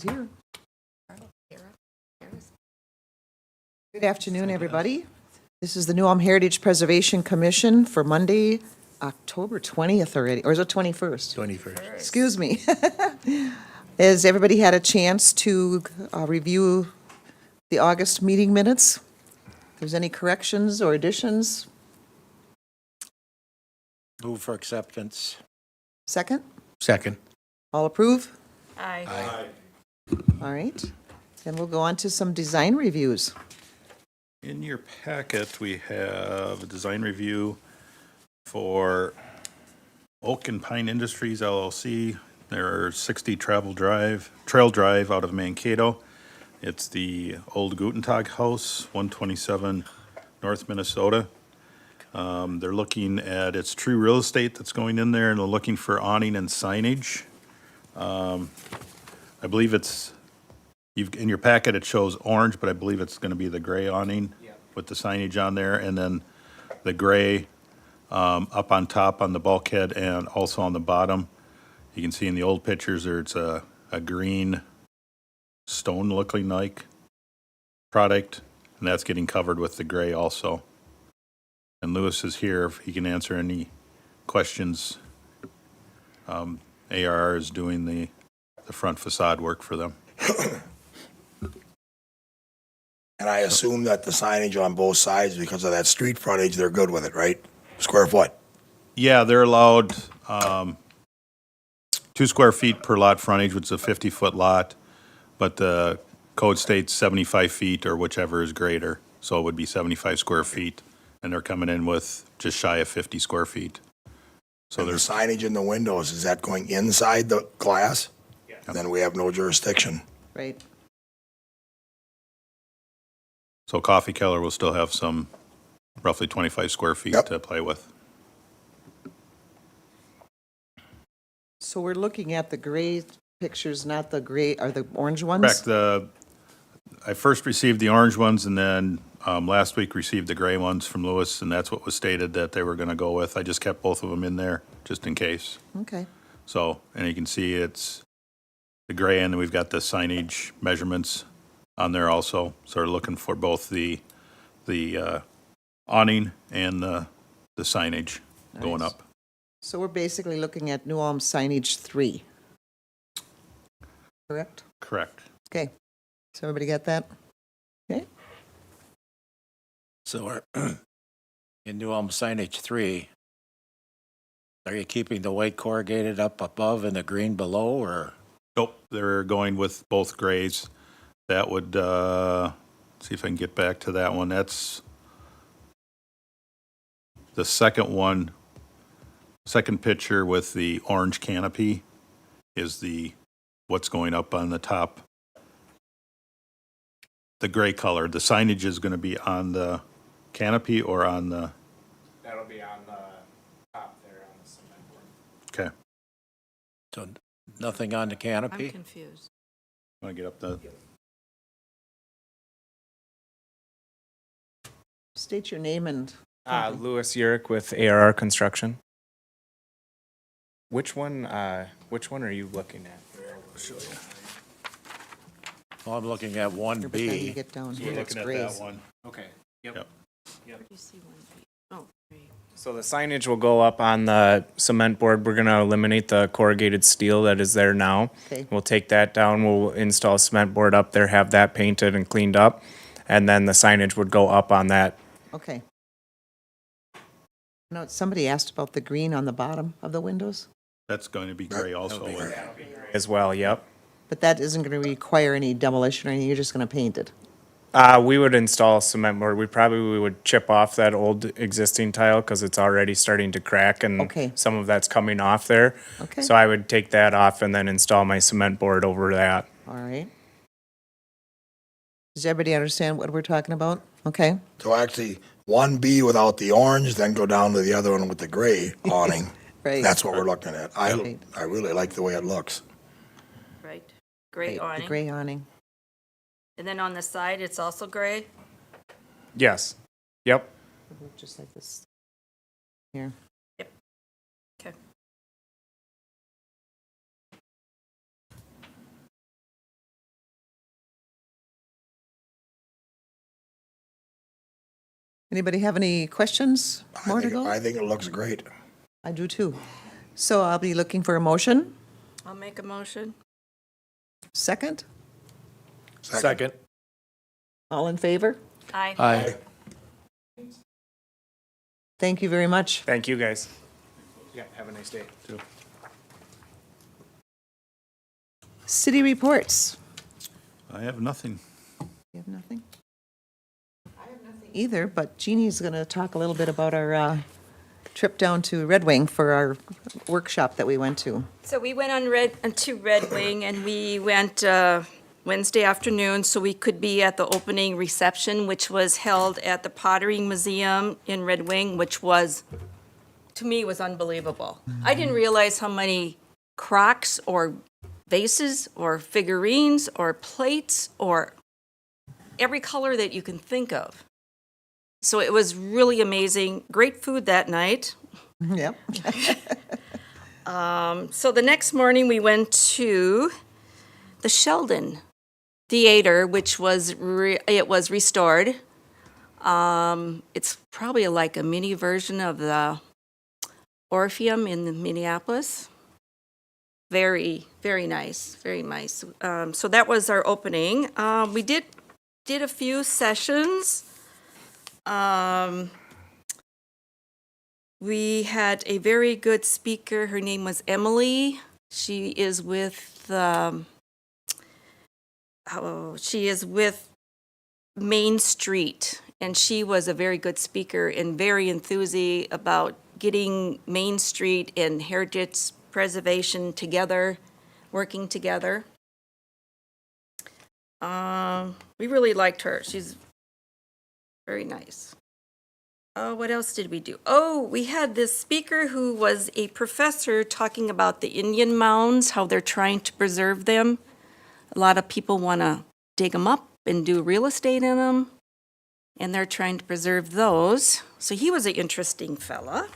He's here. Good afternoon, everybody. This is the New Ulm Heritage Preservation Commission for Monday, October 20th already, or is it 21st? 21st. Excuse me. Has everybody had a chance to review the August meeting minutes? If there's any corrections or additions? Move for acceptance. Second? Second. All approve? Aye. All right. Then we'll go on to some design reviews. In your packet, we have a design review for Oak and Pine Industries LLC. They're 60 Trail Drive out of Mankato. It's the old Gutentag House, 127 North Minnesota. They're looking at, it's true real estate that's going in there, and they're looking for awning and signage. I believe it's, in your packet, it shows orange, but I believe it's going to be the gray awning with the signage on there, and then the gray up on top on the bulkhead and also on the bottom. You can see in the old pictures there, it's a green stone looking like product, and that's getting covered with the gray also. And Lewis is here if he can answer any questions. ARR is doing the front facade work for them. And I assume that the signage on both sides, because of that street frontage, they're good with it, right? Square foot. Yeah, they're allowed 2 square feet per lot frontage, which is a 50-foot lot, but the code states 75 feet or whichever is greater, so it would be 75 square feet, and they're coming in with just shy of 50 square feet. So And the there's, signage in the windows, is that going inside the glass? Then we have no jurisdiction. Right. so Coffee Keller will still have some roughly 25 square feet Yep. to play with. So we're looking at the gray pictures, not the gray, or the orange ones? Correct. I first received the orange ones, and then last week received the gray ones from Lewis, and that's what was stated that they were going to go with. I just kept both of them in there just in case. Okay. So, and you can see it's the gray, and then we've got the signage measurements on there also. So we're looking for both the awning and the signage going Nice. up. So we're basically looking at New Ulm signage 3. Correct? Correct. Okay. So everybody get that? Okay. So we're in New Ulm signage 3. Are you keeping the white corrugated up above and the green below, or? Nope, they're going with both grays. That would, see if I can get back to that one. That's the second one. Second picture with the orange canopy is what's going up on the top. The gray color. The signage is going to be on the canopy or on the, That'll be on the top there on the cement board. okay. So nothing on the I'm canopy? confused. Want to get up the, State your name and, Louis Urick with ARR Construction. Which one are you looking at? Well, I'm looking at but then you 1B. get down so here, we're it's looking at that grays. one. Okay. Yep. Where do you see 1B? Oh, great. So the signage will go up on the cement board. We're gonna eliminate the corrugated steel that is there now. Okay. We'll take that down. We'll install a cement board up there, have that painted and cleaned up. And then the signage would go up on that. Okay. No, somebody asked about the green on the bottom of the windows, That's going to be gray also. As well, yep. but that isn't going to require any demolition or anything, you're just going to paint it. We would install a cement board. We would chip off that old existing tile because it's already starting to crack and Okay. some of that's coming off there. Okay. So I would take that off and then install my cement board over that. All right. Does everybody understand what we're talking about? Okay. So actually, 1B without the orange, then go down to the other one with the gray awning. Right. That's what we're looking at. Right. I really like the way it looks. Right. Gray Right, awning. The gray awning. And then on the side, it's also gray? Yes. Yep. Just like this. Here. Okay. Anybody have any questions? More to go? I think it looks great. I do too. So I'll be looking for a motion. I'll make a motion. Second? Second. All in favor? Aye. Aye. Thank you very much. Thank you, guys. Yeah, have a nice day. City reports. I have nothing. You have nothing? I have nothing either, but Jeannie's going to talk a little bit about our trip down to Red Wing for our workshop that we went to. So we went to Red Wing, and we went Wednesday afternoon, so we could be at the opening reception, which was held at the Pottery Museum in Red Wing, which was, to me, was unbelievable. I didn't realize how many crocks or vases or figurines or plates or every color that you can think of. So it was really amazing. Great food that night. Yep. So the next morning, we went to the Sheldon Theater, which was it was restored. It's probably like a mini version of the Orpheum in Minneapolis. Very, very nice, very nice. So that was our opening. We did a few sessions. We had a very good speaker. Her name was Emily. She is with Main Street, and she was a very good speaker and very enthusiastic about getting Main Street and heritage preservation together, working together. We really liked her. She's very nice. What else did we do? Oh, we had this speaker who was a professor talking about the Indian mounds, how they're trying to preserve them. A lot of people want to dig them up and do real estate in them, and they're trying to preserve those. So he was an interesting fella.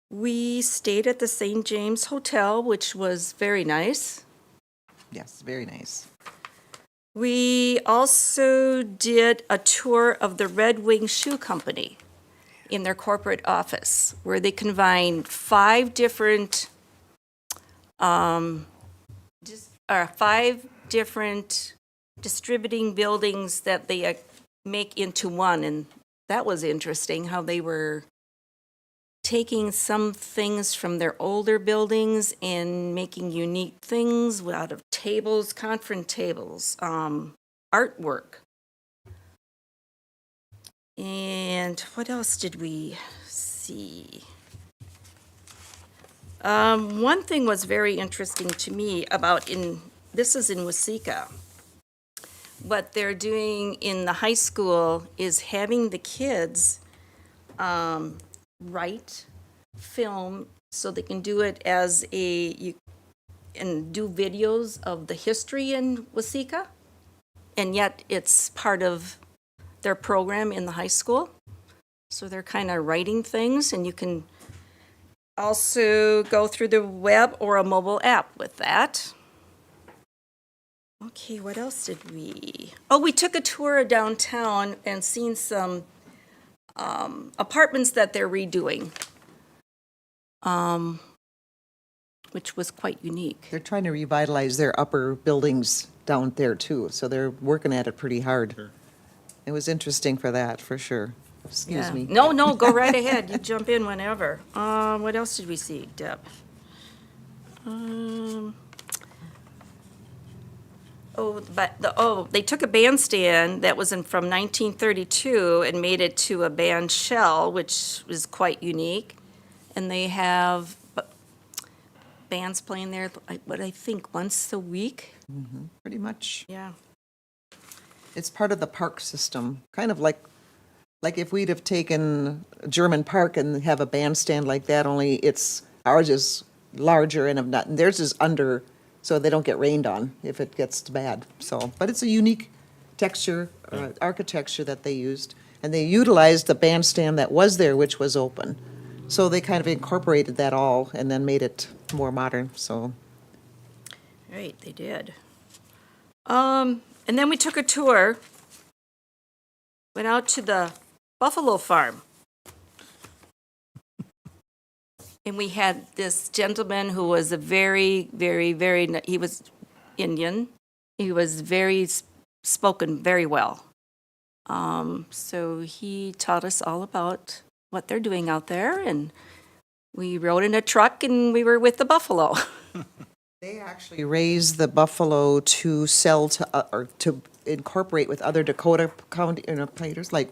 We stayed at the St. James Hotel, which was very nice. Yes, very nice. We also did a tour of the Red Wing Shoe Company in their corporate office, where they combined five different distributing buildings that they make into one. And that was interesting, how they were taking some things from their older buildings and making unique things out of tables, conference tables, artwork. And what else did we see? One thing was very interesting to me this is in Waseca. What they're doing in the high school is having the kids write, film, so they can do it and do videos of the history in Waseca, and yet it's part of their program in the high school. So they're kind of writing things, and you can also go through the web or a mobile app with that. Okay, what else did we? Oh, we took a tour of downtown and seen some apartments that they're redoing, which was quite unique. They're trying to revitalize their upper buildings down there too, so they're working at it pretty hard. Sure. It was interesting for that, for sure. Excuse Yeah. me. No, go right ahead. You jump in whenever. What else did we see, Deb? They took a bandstand that was from 1932 and made it to a band shell, which is quite unique. And they have bands playing there, I think once a week. Pretty much. Yeah. It's part of the park system, kind of like if we'd have taken a German Park and have a bandstand like that, only ours is larger and theirs is under, so they don't get rained on if it gets bad. So, but it's a unique texture, architecture that they used, and they utilized the bandstand that was there, which was open. So they kind of incorporated that all and then made it more modern, so. Right, they did. And then we took a tour, went out to the buffalo farm. And we had this gentleman who was a very, very, very, he was Indian. He was spoken very well. So he taught us all about what they're doing out there, and we rode in a truck and we were with the buffalo. They actually raise the buffalo to sell to, or to incorporate with other Dakota County, players, like,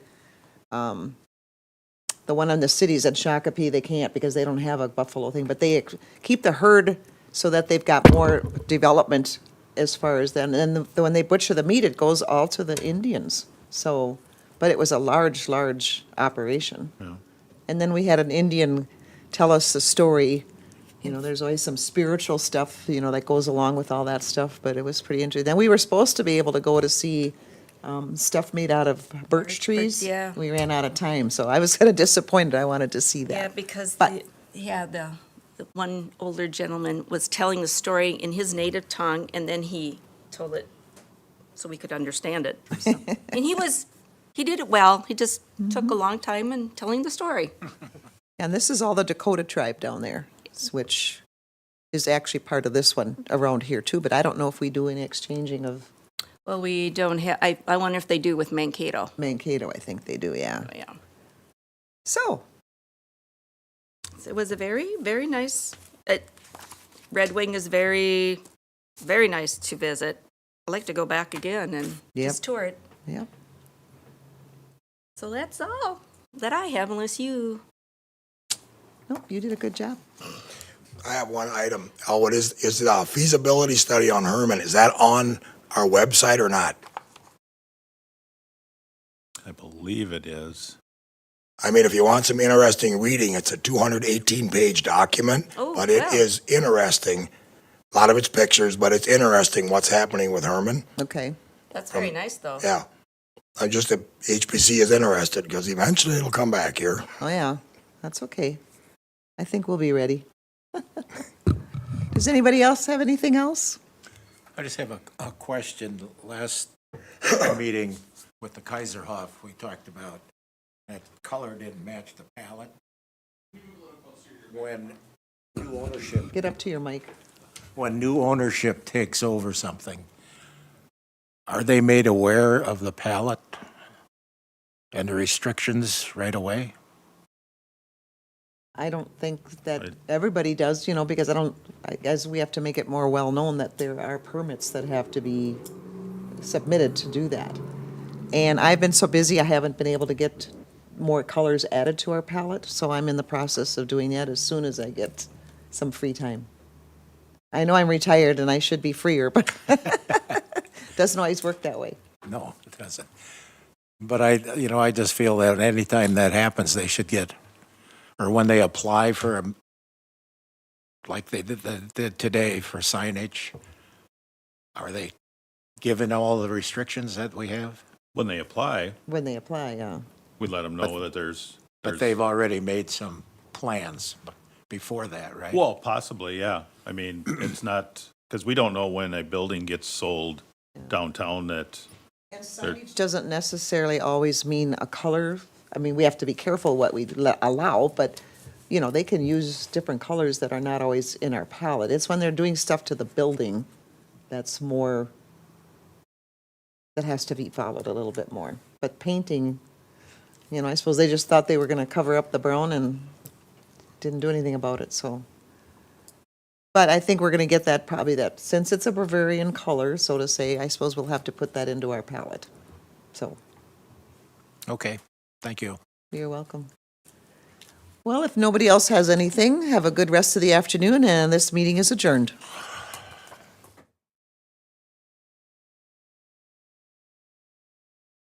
the one in the cities at Shakopee, they can't because they don't have a buffalo thing, but they keep the herd so that they've got more development as far as then. And then when they butcher the meat, it goes all to the Indians. So, but it was a large, large operation. And then we had an Indian tell us the story. You know, there's always some spiritual stuff, that goes along with all that stuff, but it was pretty interesting. Then we were supposed to be able to go to see stuff made out of birch trees. yeah. We ran out of time, so I was kind of disappointed. I wanted to see that. Yeah, because But- the one older gentleman was telling the story in his native tongue, and then he told it so we could understand it. So- And he did it well. He just took a long time in telling the story. And this is all the Dakota tribe down there, which is actually part of this one around here too, but I don't know if we do any exchanging of Well, we don't have, I wonder if they do with Mankato. Mankato. I think they do, yeah. Yeah. So, It was a very, very nice, Red Wing is very, very nice to visit. I'd like to go back again and Yep. just tour it. yeah. So that's all that I have, unless you, Nope, you did a good job. I have one item. Oh, is the feasibility study on Herman, is that on our website or not? I believe it is. I mean, if you want some interesting reading, it's a 218-page document, Oh, but it wow. is interesting. A lot of it's pictures, but it's interesting what's happening with Herman. Okay. that's very nice, though. Yeah. I just, if HPC is interested, because eventually it'll come back here. Oh, yeah, that's okay. I think we'll be ready. Does anybody else have anything else? I just have a question. Last meeting with the Kaiserhof, we talked about that color didn't match the palette. When new ownership, Get up to your mic. when new ownership takes over something, are they made aware of the palette and the restrictions right away? I don't think that everybody does, because I guess we have to make it more well-known that there are permits that have to be submitted to do that. And I've been so busy, I haven't been able to get more colors added to our palette, so I'm in the process of doing that as soon as I get some free time. I know I'm retired and I should be freer, but doesn't always work that way. No, it doesn't. But I just feel that anytime that happens, they should get, or when they apply for like they did today for signage, are they given all the restrictions that we have? When they apply, When they apply, yeah. we let them know that there's. But they've already made some plans before that, right? Well, possibly, yeah. I mean, it's not, because we don't know when a building gets sold downtown that, And signage doesn't necessarily always mean a color. I mean, we have to be careful what we allow, but, they can use different colors that are not always in our palette. It's when they're doing stuff to the building that's more, that has to be followed a little bit more. But painting, I suppose they just thought they were gonna cover up the brown and didn't do anything about it, so. But I think we're gonna get that, probably that, since it's a Bavarian color, so to say, I suppose we'll have to put that into our palette. So, Okay, thank you. you're welcome. Well, if nobody else has anything, have a good rest of the afternoon, and this meeting is adjourned.